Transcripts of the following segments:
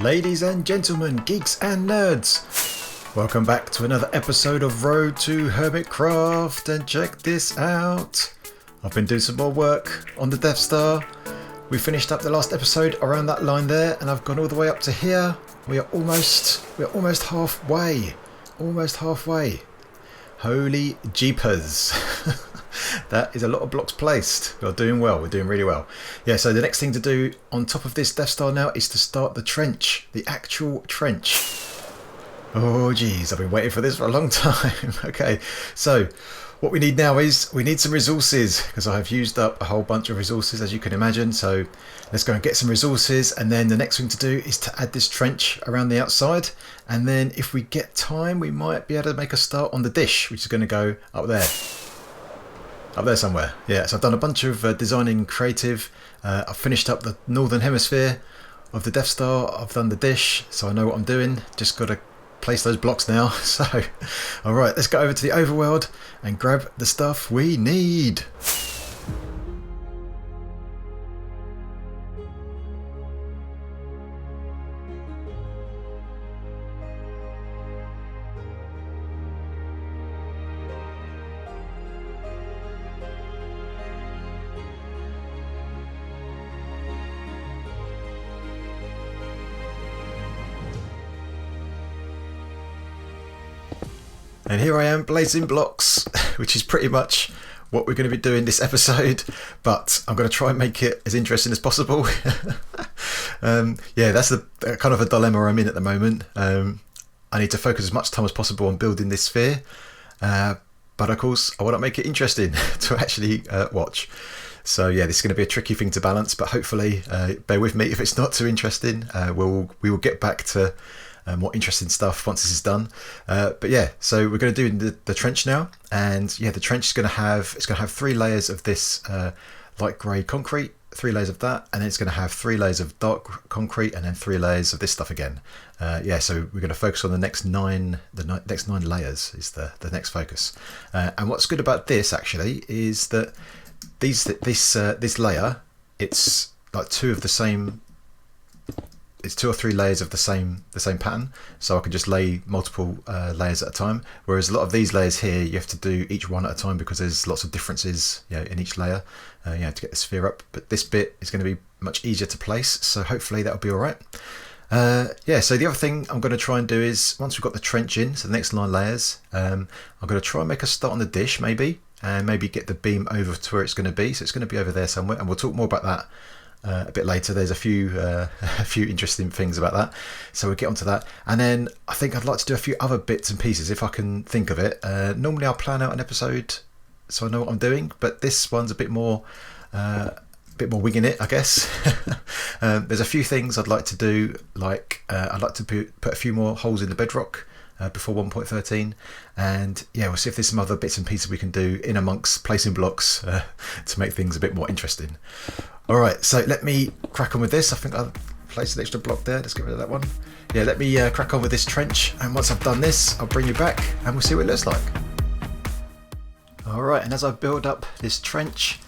Ladies and gentlemen, geeks and nerds, welcome back to another episode of Road to HermitCraft, and check this out. I've been doing some more work on the Death Star. We finished up the last episode around that line there, and I've gone all the way up to here. We're almost halfway. Almost halfway. Holy jeepers. That is a lot of blocks placed. We're doing well. We're doing really well. Yeah, so the next thing to do on top of this Death Star now is to start the trench. The actual trench. Oh, geez. I've been waiting for this for a long time. Okay, so what we need now is we need some resources, because I have used up a whole bunch of resources, as you can imagine. So let's go and get some resources, and then the next thing to do is to add this trench around the outside, and then if we get time we might be able to make a start on the dish, which is going to go up there somewhere. Yeah, so I've done a bunch of designing creative. I've finished up the northern hemisphere of the Death Star. I've done the dish, so I know what I'm doing. Just got to place those blocks now. So alright, let's go over to the overworld and grab the stuff we need. And here I am blazing blocks, which is pretty much what we're going to be doing this episode, but I'm going to try and make it as interesting as possible. Yeah, that's the kind of a dilemma I'm in at the moment. I need to focus as much time as possible on building this sphere, but of course I want to make it interesting to actually watch. So yeah, this is going to be a tricky thing to balance, but hopefully bear with me if it's not too interesting. We will get back to more interesting stuff once this is done. But yeah, so we're going to do the trench now, and yeah, the trench is going to have three layers of this light grey concrete, 3 layers of that, and then it's going to have 3 layers of dark concrete, and then 3 layers of this stuff again. Yeah, so we're going to focus on the next 9 layers is the next focus. And what's good about this actually is that this layer, it's like 2 or 3 layers of the same pattern, so I can just lay multiple layers at a time, whereas a lot of these layers here you have to do each one at a time because there's lots of differences, you know, in each layer, to get the sphere up. But this bit is going to be much easier to place, so hopefully that'll be all right. Yeah, so the other thing I'm going to try and do is, once we've got the trench in, so the next 9 layers, I'm going to try and make a start on the dish maybe, and maybe get the beam over to where it's going to be. So it's going to be over there somewhere, and we'll talk more about that a bit later. There's a few interesting things about that, so we'll get onto that. And then I think I'd like to do a few other bits and pieces if I can think of it. Normally I'll plan out an episode so I know what I'm doing, but this one's a bit more winging it, I guess. There's a few things I'd like to do, like I'd like to put a few more holes in the bedrock before 1.13, and yeah, we'll see if there's some other bits and pieces we can do in amongst placing blocks to make things a bit more interesting. Alright, so let me crack on with this. I think I'll place an extra block there. Let's get rid of that one. Yeah, let me crack on with this trench, and once I've done this I'll bring you back and we'll see what it looks like. Alright, and as I build up this trench,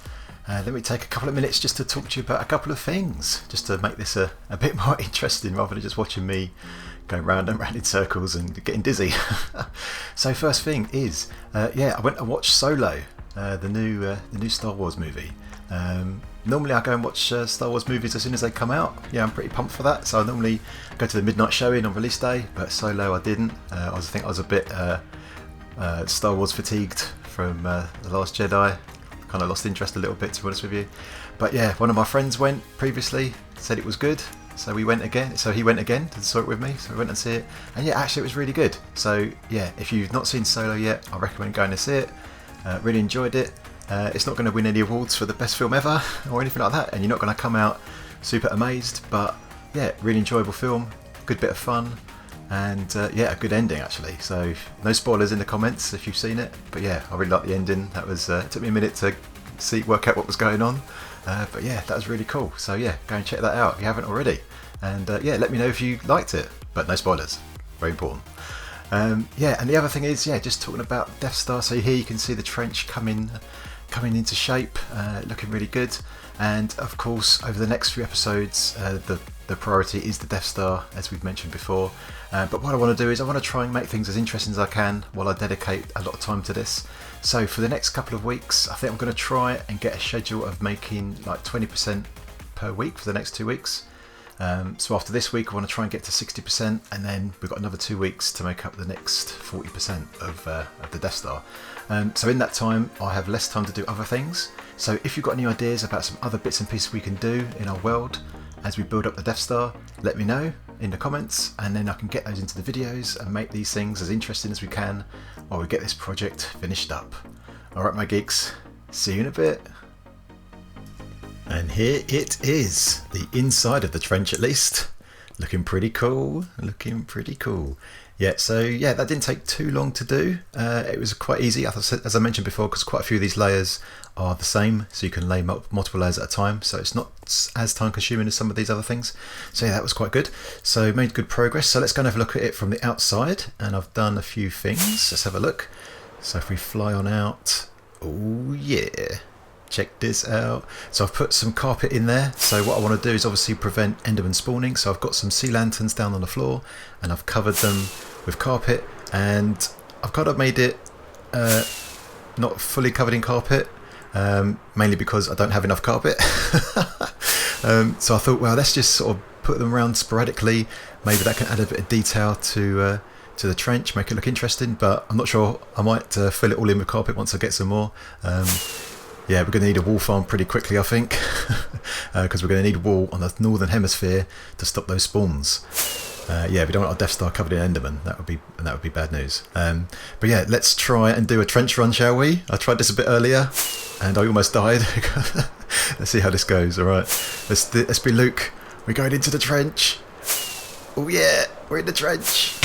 let me take a couple of minutes just to talk to you about a couple of things, just to make this a bit more interesting rather than just watching me going round and round in circles and getting dizzy. So first thing is, yeah, I went and watched Solo, the new Star Wars movie. Normally I go and watch Star Wars movies as soon as they come out. Yeah, I'm pretty pumped for that. So I normally go to the midnight showing on release day, but Solo I didn't. I think I was a bit Star Wars fatigued from The Last Jedi. Kind of lost interest a little bit, to be honest with you. But yeah, one of my friends went previously, said it was good, so we went again. So he went again to saw it with me, so we went and see it, and yeah, actually it was really good. So yeah, if you've not seen Solo yet, I recommend going to see it. Really enjoyed it. It's not going to win any awards for the best film ever or anything like that, and you're not going to come out super amazed, but yeah, really enjoyable film, good bit of fun, and yeah, a good ending actually. So no spoilers in the comments if you've seen it, but yeah, I really liked the ending. That was it took me a minute to work out what was going on, but yeah, that was really cool. So yeah, go and check that out if you haven't already, and yeah, let me know if you liked it, but no spoilers, very important. Yeah, and the other thing is, yeah, just talking about Death Star. So here you can see the trench coming into shape, looking really good. And of course, over the next few episodes, the the priority is the Death Star, as we've mentioned before. But what I want to do is I want to try and make things as interesting as I can while I dedicate a lot of time to this. So for the next couple of weeks, I think I'm going to try and get a schedule of making like 20% per week for the next 2 weeks. So after this week, I want to try and get to 60%, and then we've got another 2 weeks to make up the next 40% of the Death Star. So in that time, I have less time to do other things. So if you've got any ideas about some other bits and pieces we can do in our world as we build up the Death Star, let me know in the comments, and then I can get those into the videos and make these things as interesting as we can while we get this project finished up. Alright my geeks, see you in a bit. And here it is, the inside of the trench at least. Looking pretty cool, looking pretty cool. Yeah, so yeah, that didn't take too long to do. It was quite easy, as I mentioned before, because quite a few of these layers are the same, so you can lay multiple layers at a time, so it's not as time consuming as some of these other things. So yeah, that was quite good. So made good progress. So let's go and have a look at it from the outside, and I've done a few things. Let's have a look. So if we fly on out, oh yeah. Check this out. So I've put some carpet in there. So what I want to do is obviously prevent Enderman spawning. So I've got some sea lanterns down on the floor, and I've covered them with carpet, and I've kind of made it not fully covered in carpet, mainly because I don't have enough carpet. So I thought, well, let's just sort of put them around sporadically. Maybe that can add a bit of detail to the trench, make it look interesting, but I'm not sure. I might fill it all in with carpet once I get some more. Yeah, we're going to need a wool farm pretty quickly, I think, because we're going to need wool on the northern hemisphere to stop those spawns. Yeah, we don't want our Death Star covered in Enderman. That would be bad news. But yeah, let's try and do a trench run, shall we? I tried this a bit earlier, and I almost died. Let's see how this goes. All right, let's be Luke. We're going into the trench. Oh yeah, we're in the trench.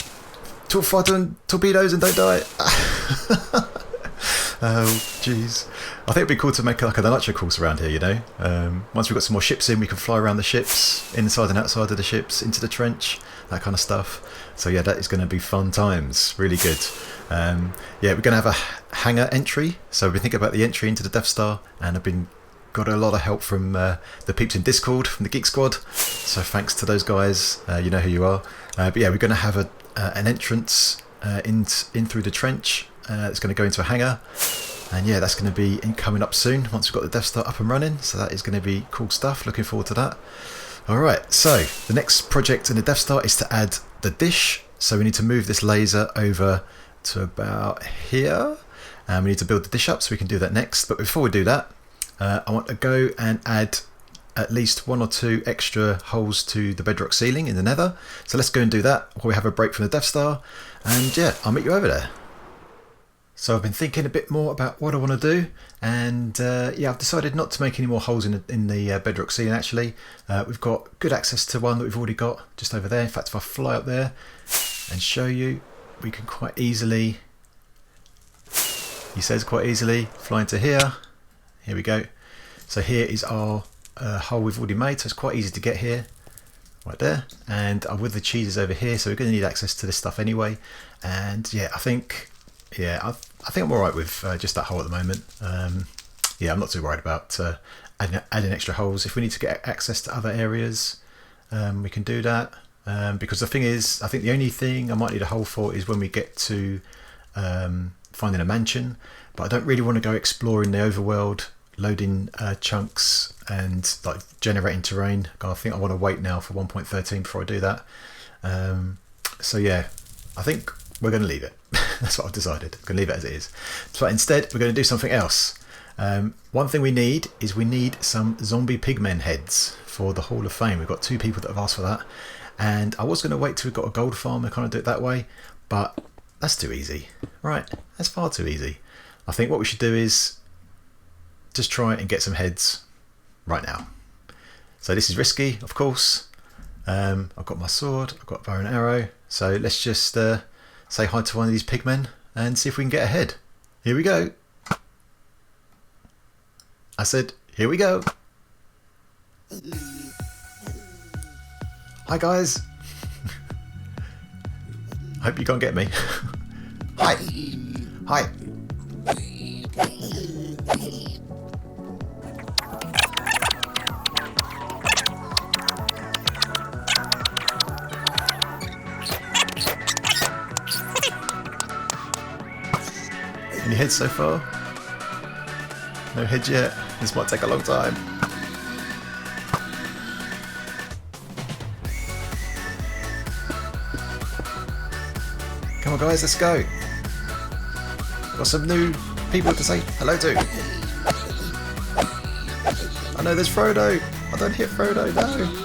Fire torpedoes and don't die. Oh jeez, I think it'd be cool to make like a nitro course around here, you know. Once we've got some more ships in, we can fly around the ships, inside and outside of the ships, into the trench, that kind of stuff. So yeah, that is going to be fun times, really good. Yeah, we're going to have a hangar entry, so we think about the entry into the Death Star, and I've got a lot of help from the peeps in Discord, from the Geek Squad, so thanks to those guys, you know who you are. But yeah, we're going to have an entrance in through the trench. It's going to go into a hangar, and yeah, that's going to be coming up soon once we've got the Death Star up and running, so that is going to be cool stuff. Looking forward to that. Alright, so the next project in the Death Star is to add the dish, so we need to move this laser over to about here, and we need to build the dish up, so we can do that next. But before we do that, I want to go and add at least 1 or 2 extra holes to the bedrock ceiling in the nether, so let's go and do that while we have a break from the Death Star, and yeah, I'll meet you over there. So I've been thinking a bit more about what I want to do, and yeah, I've decided not to make any more holes in the bedrock ceiling actually. We've got good access to one that we've already got just over there. In fact, if I fly up there and show you, we can quite easily, he says quite easily, fly into here. Here we go. So here is our hole we've already made, so it's quite easy to get here. Right there, and with the cheeses over here, so we're going to need access to this stuff anyway. And yeah, I think I'm alright with just that hole at the moment. Yeah, I'm not too worried about adding extra holes. If we need to get access to other areas, we can do that. Because the thing is, I think the only thing I might need a hole for is when we get to finding a mansion. But I don't really want to go exploring the overworld, loading chunks and like generating terrain. I think I want to wait now for 1.13 before I do that. So yeah, I think we're going to leave it. That's what I've decided. I'm going to leave it as it is. So instead, we're going to do something else. One thing we need is some zombie pigmen heads for the Hall of Fame. We've got 2 people that have asked for that. And I was going to wait till we've got a gold farm and kind of do it that way. But that's too easy. Right, that's far too easy. I think what we should do is just try and get some heads right now. So this is risky, of course. I've got my sword, I've got bow and arrow. So let's just say hi to one of these pigmen and see if we can get a head. Here we go. I said, here we go. Hi guys. Hope you can't get me. Hi. Hi. heads so far? No heads yet. This might take a long time. Come on guys, let's go. Got some new people to say hello to. I know there's Frodo. I don't hit Frodo, no.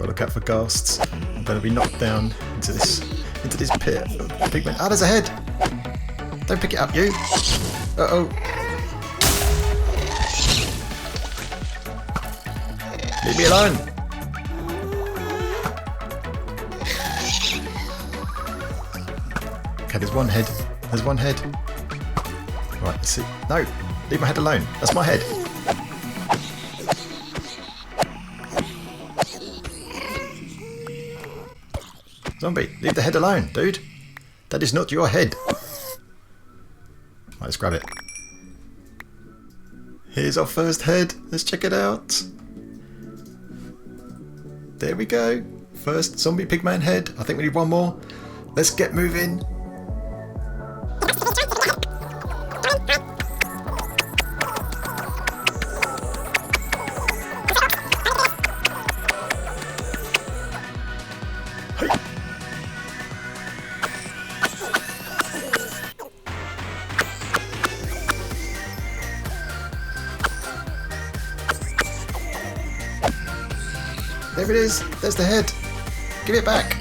Look out for ghasts. I'm going to be knocked down into this pit. Pigman. Ah, there's a head. Don't pick it up, you. Uh-oh. Leave me alone. Okay, there's one head. There's one head. Right, let's see. No, leave my head alone. That's my head. Zombie, leave the head alone, dude. That is not your head. Right, let's grab it. Here's our first head. Let's check it out. There we go. First zombie pigman head. I think we need one more. Let's get moving. There it is. There's the head. Give it back.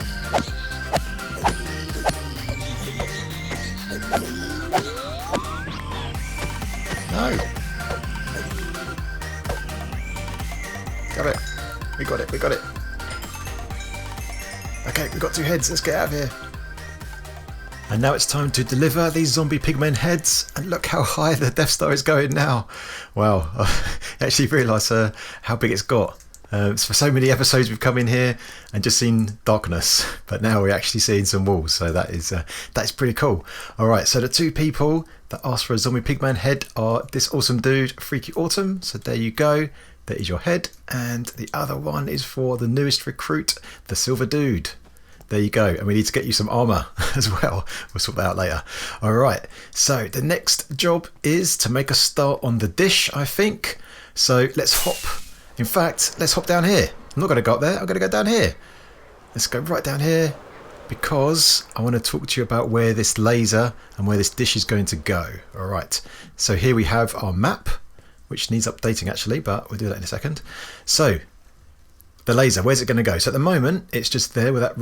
No. Got it. We got it. We got it. Okay, we got two heads. Let's get out of here. And now it's time to deliver these zombie pigmen heads. And look how high the Death Star is going now. Wow. I actually realised how big it's got. For so many episodes we've come in here and just seen darkness, but now we're actually seeing some walls, so that is pretty cool. Alright, so the two people that asked for a zombie pigman head are this awesome dude, Freaky Autumn, so there you go, there is your head, and the other one is for the newest recruit, the Silver Dude. There you go, and we need to get you some armour as well. We'll sort that out later. Alright, so the next job is to make a start on the dish, I think. So let's hop. In fact, let's hop down here. I'm not going to go up there. I'm going to go down here. Let's go right down here because I want to talk to you about where this laser and where this dish is going to go. All right. So here we have our map, which needs updating actually, but we'll do that in a second. So the laser, where's it going to go? So at the moment, it's just there where that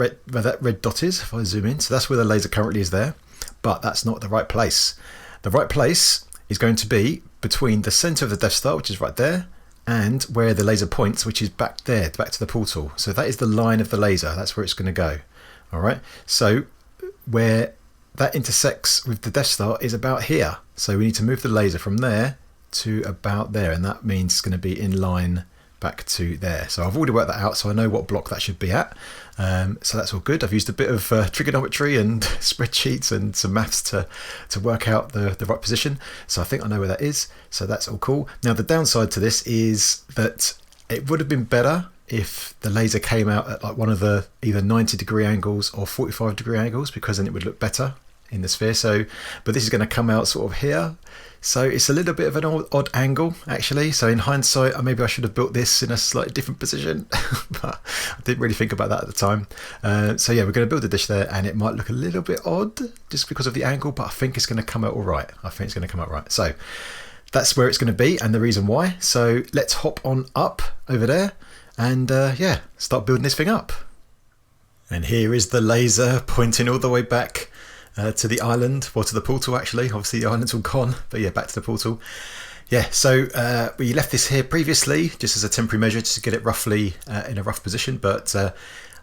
red dot is. If I zoom in, so that's where the laser currently is there, but that's not the right place. The right place is going to be between the center of the Death Star, which is right there, and where the laser points, which is back there, back to the portal. So that is the line of the laser. That's where it's going to go. All right. So where that intersects with the Death Star is about here. So we need to move the laser from there to about there, and that means it's going to be in line back to there. So I've already worked that out, so I know what block that should be at. So that's all good. I've used a bit of trigonometry and spreadsheets and some maths to work out the right position. So I think I know where that is. So that's all cool. Now the downside to this is that it would have been better if the laser came out at like one of the either 90-degree angles or 45-degree angles, because then it would look better in the sphere. So, but this is going to come out sort of here. So it's a little bit of an odd angle actually. So in hindsight, maybe I should have built this in a slightly different position, but I didn't really think about that at the time. So yeah, we're going to build a dish there, and it might look a little bit odd just because of the angle, but I think it's going to come out all right. I think it's going to come out right. So that's where it's going to be and the reason why. So let's hop on up over there and yeah, start building this thing up. And here is the laser pointing all the way back to the island, well, to the portal actually. Obviously the island's all gone, but yeah, back to the portal. Yeah, so we left this here previously just as a temporary measure, just to get it roughly in a rough position, but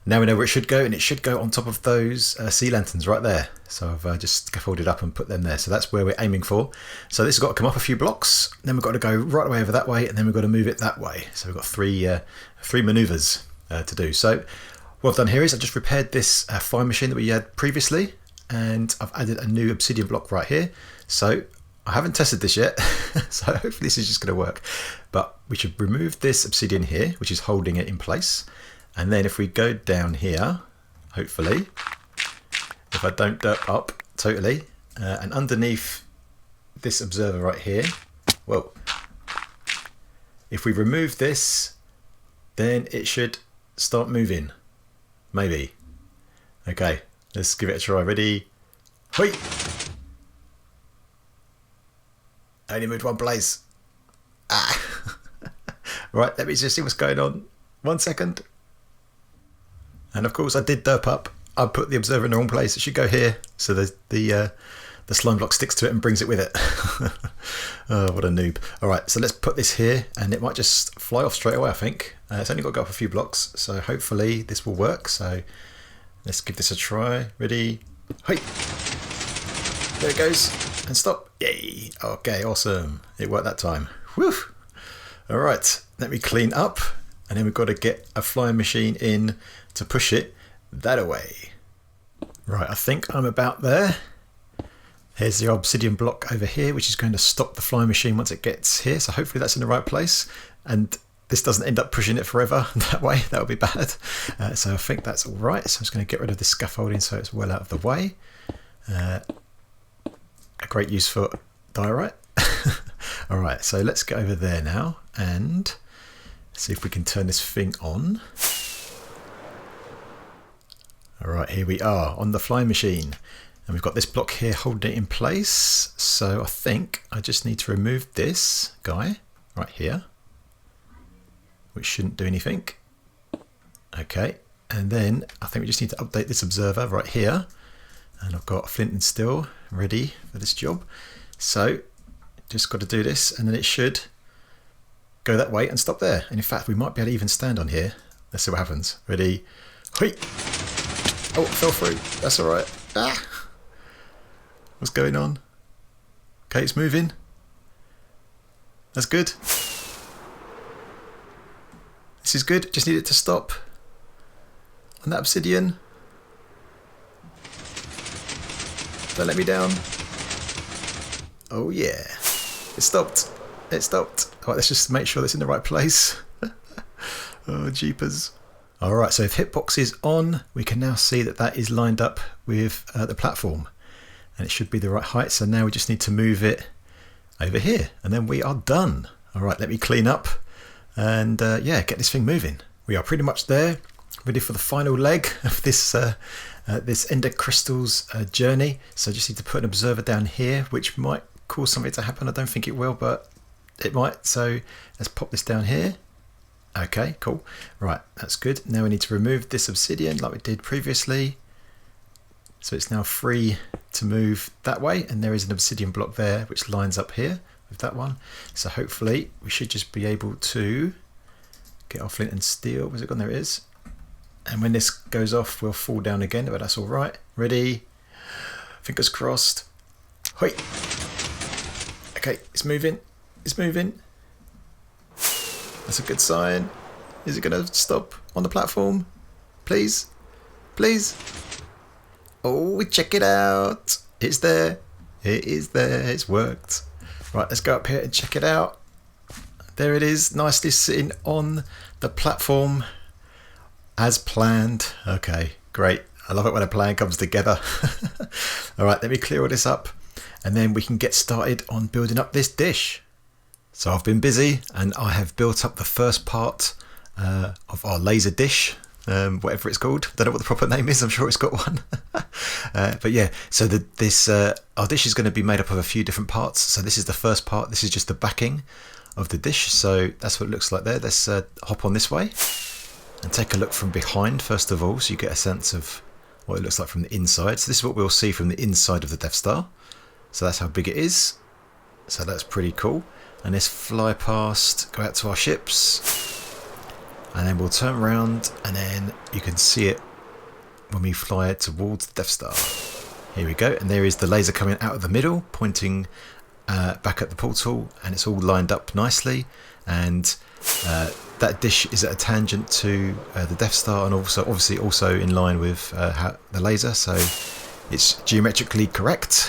now we know where it should go, and it should go on top of those sea lanterns right there. So I've just scaffolded up and put them there, so that's where we're aiming for. So this has got to come up a few blocks, then we've got to go right away over that way, and then we've got to move it that way. So we've got three manoeuvres to do. So What I've done here is I've just repaired this flying machine that we had previously, and I've added a new obsidian block right here. So I haven't tested this yet, so hopefully this is just going to work. But we should remove this obsidian here, which is holding it in place. And then if we go down here, hopefully, if I don't derp up totally, and underneath this observer right here, well, if we remove this, then it should start moving. Maybe. Okay, let's give it a try. Ready? Wait! I only moved one place. Ah! Right, let me just see what's going on. 1 second. And of course I did derp up. I put the observer in the wrong place. It should go here. So the slime block sticks to it and brings it with it. Oh, what a noob. Alright, so let's put this here and it might just fly off straight away, I think. It's only got to go up a few blocks, so hopefully this will work. So let's give this a try. Ready? Hey! There it goes. And stop. Yay! Okay, awesome. It worked that time. Whew! Alright, let me clean up. And then we've got to get a flying machine in to push it that away. Right, I think I'm about there. Here's the obsidian block over here, which is going to stop the flying machine once it gets here. So hopefully that's in the right place. And this doesn't end up pushing it forever that way. That would be bad. So I think that's all right. So I'm just going to get rid of this scaffolding so it's well out of the way. A great use for diorite. All right, so let's get over there now and see if we can turn this thing on. All right, here we are on the flying machine. And we've got this block here holding it in place. So I think I just need to remove this guy right here, which shouldn't do anything. Okay, and then I think we just need to update this observer right here. And I've got flint and steel ready for this job. So just got to do this and then it should go that way and stop there. And in fact, we might be able to even stand on here. Let's see what happens. Ready? Hoi! Oh, it fell through. That's all right. Ah! What's going on? Okay, it's moving. That's good. This is good. Just need it to stop on that obsidian. Don't let me down. Oh yeah. It stopped. It stopped. Alright, let's just make sure that's in the right place. Oh, jeepers. Alright, so if hitbox is on, we can now see that that is lined up with the platform. And it should be the right height. So now we just need to move it over here. And then we are done. Alright, let me clean up. And yeah, get this thing moving. We are pretty much there. Ready for the final leg of this this Ender Crystals journey. So I just need to put an observer down here, which might cause something to happen. I don't think it will, but it might. So let's pop this down here. Okay, cool. Right, that's good. Now we need to remove this obsidian like we did previously. So it's now free to move that way. And there is an obsidian block there, which lines up here with that one. So hopefully we should just be able to get our flint and steel. Where's it gone? There it is. And when this goes off, we'll fall down again, but that's all right. Ready? Fingers crossed. Hoi! Okay, it's moving. It's moving. That's a good sign. Is it going to stop on the platform? Please? Please? Oh, check it out. It's there. It is there. It's worked. Right, let's go up here and check it out. There it is, nicely sitting on the platform. As planned. Okay, great. I love it when a plan comes together. All right, let me clear all this up and then we can get started on building up this dish. So I've been busy and I have built up the first part of our laser dish, whatever it's called. Don't know what the proper name is. I'm sure it's got one. But yeah, so our dish is going to be made up of a few different parts. So this is the first part. This is just the backing of the dish. So that's what it looks like there. Let's hop on this way. And take a look from behind first of all, so you get a sense of what it looks like from the inside. So this is what we'll see from the inside of the Death Star. So that's how big it is. So that's pretty cool. And let's fly past, go out to our ships, and then we'll turn around and then you can see it when we fly it towards the Death Star. Here we go, and there is the laser coming out of the middle, pointing back at the portal, and it's all lined up nicely. And that dish is at a tangent to the Death Star, and also obviously also in line with the laser, so it's geometrically correct.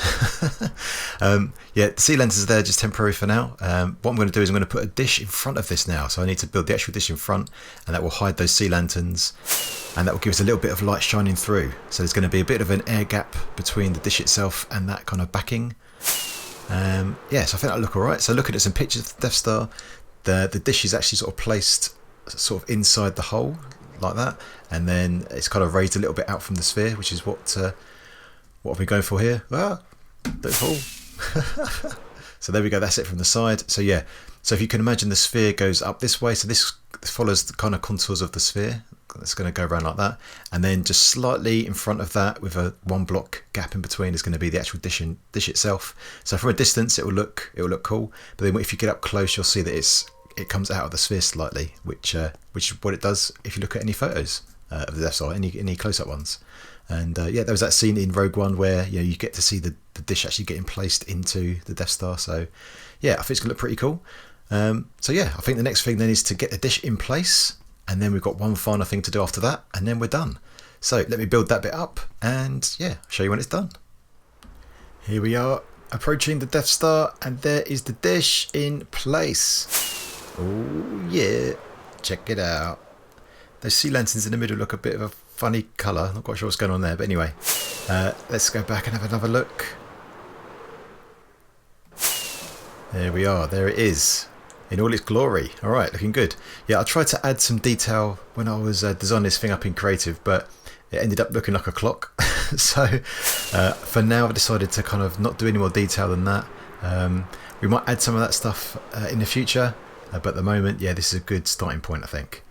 Yeah, the sea lanterns are there just temporary for now. What I'm going to do is I'm going to put a dish in front of this now, so I need to build the actual dish in front, and that will hide those sea lanterns, and that will give us a little bit of light shining through. So there's going to be a bit of an air gap between the dish itself and that kind of backing. Yeah, so I think that'll look alright. So looking at some pictures of the Death Star, the dish is actually sort of placed sort of inside the hole like that, and then it's kind of raised a little bit out from the sphere, which is what are we going for here? Ah, don't fall. So there we go, that's it from the side. So yeah, so if you can imagine the sphere goes up this way, so this follows the kind of contours of the sphere. It's going to go around like that, and then just slightly in front of that with a 1 block gap in between is going to be the actual dish itself. So from a distance it will look cool, but then if you get up close you'll see that it comes out of the sphere slightly, which is what it does if you look at any photos of the Death Star, any close-up ones. And yeah, there was that scene in Rogue One where you get to see the dish actually getting placed into the Death Star. So yeah, I think it's going to look pretty cool. So yeah, I think the next thing then is to get the dish in place, and then we've got one final thing to do after that, and then we're done. So let me build that bit up, and yeah, show you when it's done. Here we are, approaching the Death Star, and there is the dish in place. Oh yeah, check it out. Those sea lanterns in the middle look a bit of a funny colour, not quite sure what's going on there, but anyway, let's go back and have another look. There we are, there it is, in all its glory. Alright, looking good. Yeah, I tried to add some detail when I was designing this thing up in Creative, but it ended up looking like a clock. So for now I've decided to kind of not do any more detail than that. We might add some of that stuff in the future, but at the moment, yeah, this is a good starting point, I think.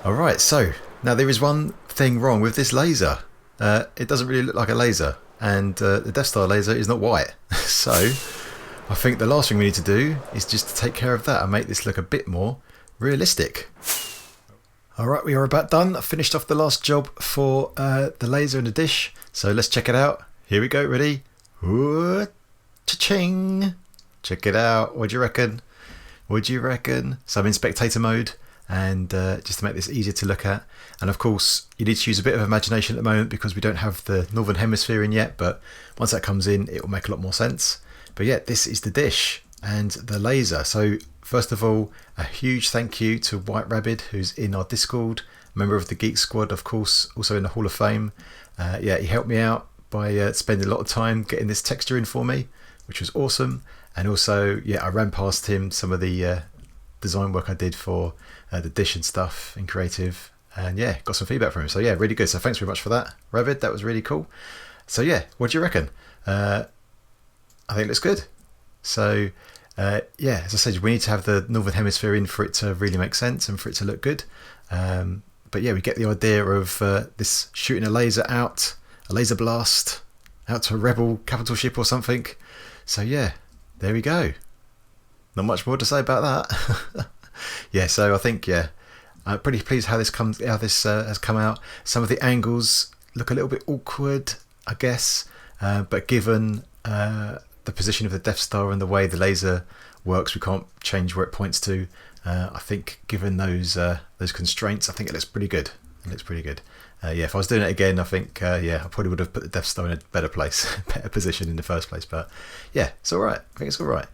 Alright, so now there is one thing wrong with this laser. It doesn't really look like a laser, and the Death Star laser is not white. So I think the last thing we need to do is just to take care of that and make this look a bit more realistic. Alright, we are about done. I finished off the last job for the laser and the dish, so let's check it out. Here we go, ready? Ooh, cha-ching! Check it out, what do you reckon? What do you reckon? So I'm in spectator mode, and just to make this easier to look at, and of course you need to use a bit of imagination at the moment because we don't have the northern hemisphere in yet, but once that comes in it will make a lot more sense. But yeah, this is the dish and the laser. So first of all, a huge thank you to White Rabbit, who's in our Discord, member of the Geek Squad, of course, also in the Hall of Fame. Yeah, he helped me out by spending a lot of time getting this texture in for me, which was awesome. And also, yeah, I ran past him some of the design work I did for the dish and stuff in Creative, and yeah, got some feedback from him. So yeah, really good. So thanks very much for that, Rabbit. That was really cool. So yeah, what do you reckon? I think it looks good. So yeah, as I said, we need to have the northern hemisphere in for it to really make sense and for it to look good. But yeah, we get the idea of this shooting a laser out, a laser blast out to a rebel capital ship or something. So yeah, there we go. Not much more to say about that. Yeah, so I think, yeah, I'm pretty pleased how this has come out. Some of the angles look a little bit awkward, I guess, but given the position of the Death Star and the way the laser works, we can't change where it points to. I think given those constraints, I think it looks pretty good. It looks pretty good. Yeah, if I was doing it again, I think yeah, I probably would have put the Death Star in a better place, better position in the first place. But yeah, it's all right. I think it's all right.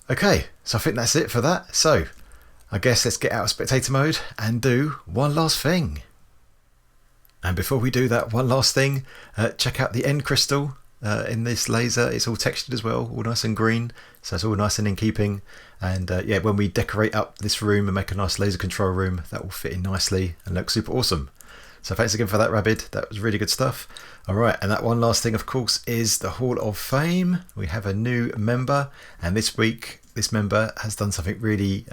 Okay, so I think that's it for that. So I guess let's get out of spectator mode and do one last thing. And before we do that one last thing, check out the end crystal in this laser. It's all textured as well, all nice and green, so it's all nice and in keeping. And yeah, when we decorate up this room and make a nice laser control room, that will fit in nicely and look super awesome. So thanks again for that, Rabbit. That was really good stuff. All right, and that one last thing, of course, is the Hall of Fame. We have a new member, and this week this member has done something really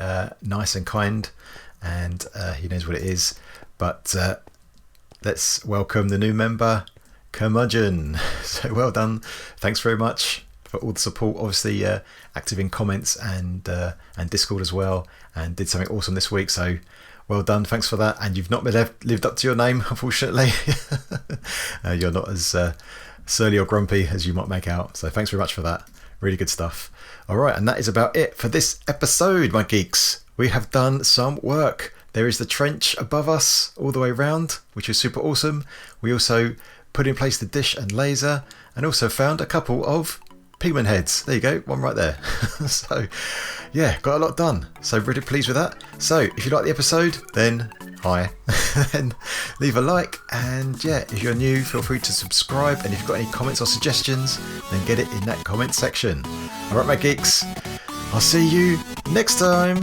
nice and kind, and he knows what it is. But let's welcome the new member, Curmudgeon. So well done. Thanks very much for all the support. Obviously active in comments and Discord as well, and did something awesome this week. So well done. Thanks for that. And you've not lived up to your name, unfortunately. You're not as surly or grumpy as you might make out. So thanks very much for that. Really good stuff. All right, and that is about it for this episode, my geeks. we have done some work. There is the trench above us all the way round, which is super awesome. We also put in place the dish and laser, and also found a couple of pigman heads. There you go, one right there. So yeah, got a lot done. So really pleased with that. So if you like the episode, then hi. Then leave a like, and yeah, if you're new, feel free to subscribe, and if you've got any comments or suggestions, then get it in that comment section. Alright my geeks, I'll see you next time.